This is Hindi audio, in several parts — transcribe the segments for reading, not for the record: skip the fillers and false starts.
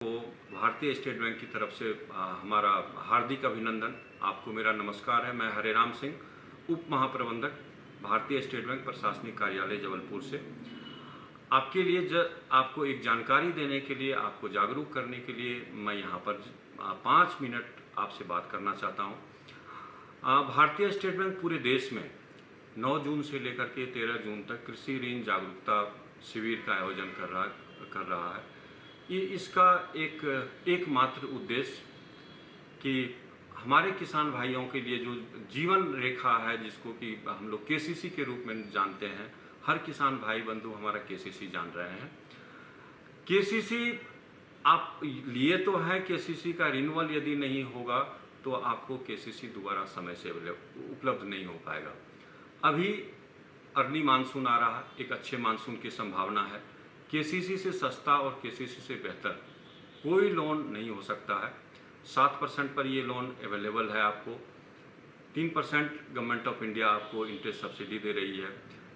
तो भारतीय स्टेट बैंक की तरफ से हमारा हार्दिक अभिनंदन। आपको मेरा नमस्कार है। मैं हरेराम सिंह, उप महाप्रबंधक, भारतीय स्टेट बैंक प्रशासनिक कार्यालय जबलपुर से आपके लिए आपको एक जानकारी देने के लिए, आपको जागरूक करने के लिए मैं यहाँ पर 5 मिनट आपसे बात करना चाहता हूँ। भारतीय स्टेट बैंक पूरे देश में 9 जून से लेकर के 13 जून तक कृषि ऋण जागरूकता शिविर का आयोजन कर रहा है। ये इसका एकमात्र उद्देश्य कि हमारे किसान भाइयों के लिए जो जीवन रेखा है, जिसको कि हम लोग केसीसी के रूप में जानते हैं, हर किसान भाई बंधु हमारा केसीसी जान रहे हैं। केसीसी आप लिए तो है, केसीसी का रिन्यूअल यदि नहीं होगा तो आपको केसीसी दोबारा समय से उपलब्ध नहीं हो पाएगा। अभी अर्ली मानसून आ रहा है, एक अच्छे मानसून की संभावना है। केसीसी से सस्ता और केसीसी से बेहतर कोई लोन नहीं हो सकता है। 7% पर ये लोन अवेलेबल है आपको। 3% गवर्नमेंट ऑफ इंडिया आपको इंटरेस्ट सब्सिडी दे रही है।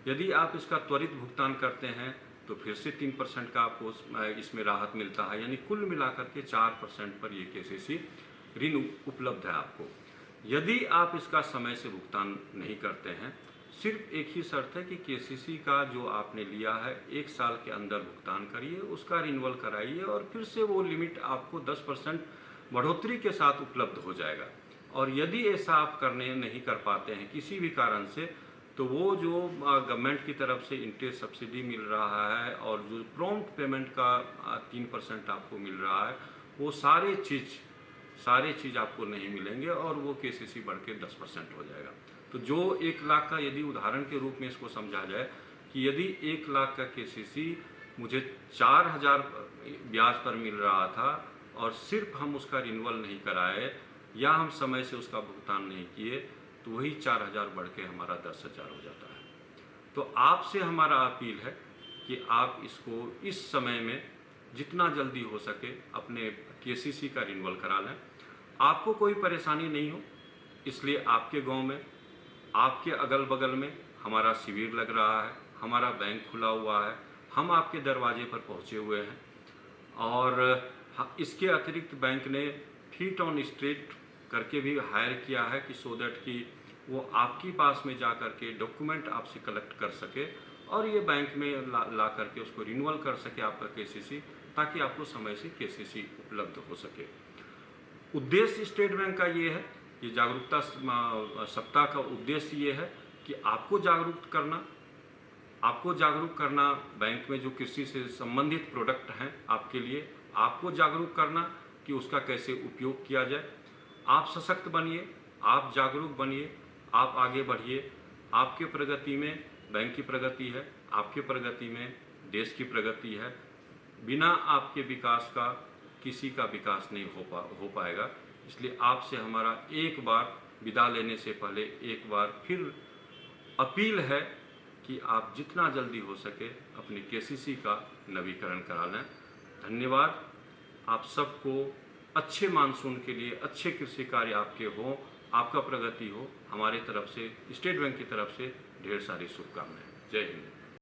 यदि आप इसका त्वरित भुगतान करते हैं तो फिर से 3% का आपको इसमें राहत मिलता है, यानी कुल मिलाकर के 4% पर ये केसीसी ऋण उपलब्ध है आपको। यदि आप इसका समय से भुगतान नहीं करते हैं, सिर्फ एक ही शर्त है कि केसीसी का जो आपने लिया है 1 साल के अंदर भुगतान करिए, उसका रिन्यूअल कराइए और फिर से वो लिमिट आपको 10% बढ़ोतरी के साथ उपलब्ध हो जाएगा। और यदि ऐसा आप नहीं कर पाते हैं किसी भी कारण से, तो वो जो गवर्नमेंट की तरफ से इंटरेस्ट सब्सिडी मिल रहा है और जो प्रॉम्प्ट पेमेंट का 3% आपको मिल रहा है, वो सारे चीज़ आपको नहीं मिलेंगे और वो केसीसी बढ़ के 10% हो जाएगा। तो जो 1 लाख का, यदि उदाहरण के रूप में इसको समझा जाए कि यदि 1 लाख का केसीसी मुझे 4000 ब्याज पर मिल रहा था और सिर्फ हम उसका रिन्यूअल नहीं कराए या हम समय से उसका भुगतान नहीं किए, तो वही 4000 बढ़ के हमारा 10,000 हो जाता है। तो आपसे हमारा अपील है कि आप इसको इस समय में जितना जल्दी हो सके अपने केसीसी का रिन्यूअल करा लें। आपको कोई परेशानी नहीं हो, इसलिए आपके गांव में, आपके अगल बगल में हमारा शिविर लग रहा है, हमारा बैंक खुला हुआ है, हम आपके दरवाजे पर पहुंचे हुए हैं। और इसके अतिरिक्त बैंक ने फीट ऑन स्ट्रीट करके भी हायर किया है कि सो दैट कि वो आपके पास में जा कर के डॉक्यूमेंट आपसे कलेक्ट कर सके और ये बैंक में ला करके उसको रिन्यूअल कर सके आपका केसीसी, ताकि आपको समय से केसीसी उपलब्ध हो सके। उद्देश्य स्टेट बैंक का ये है, ये जागरूकता सप्ताह का उद्देश्य ये है कि आपको जागरूक करना बैंक में जो कृषि से संबंधित प्रोडक्ट हैं आपके लिए, आपको जागरूक करना कि उसका कैसे उपयोग किया जाए। आप सशक्त बनिए, आप जागरूक बनिए, आप आगे बढ़िए। आपके प्रगति में बैंक की प्रगति है, आपके प्रगति में देश की प्रगति है। बिना आपके विकास का किसी का विकास नहीं हो पाएगा। इसलिए आपसे हमारा एक बार विदा लेने से पहले एक बार फिर अपील है कि आप जितना जल्दी हो सके अपने केसीसी का नवीकरण करा लें। धन्यवाद। आप सबको अच्छे मानसून के लिए अच्छे कृषि कार्य आपके हों, आपका प्रगति हो। हमारी तरफ से, स्टेट बैंक की तरफ से ढेर सारी शुभकामनाएं। जय हिंद।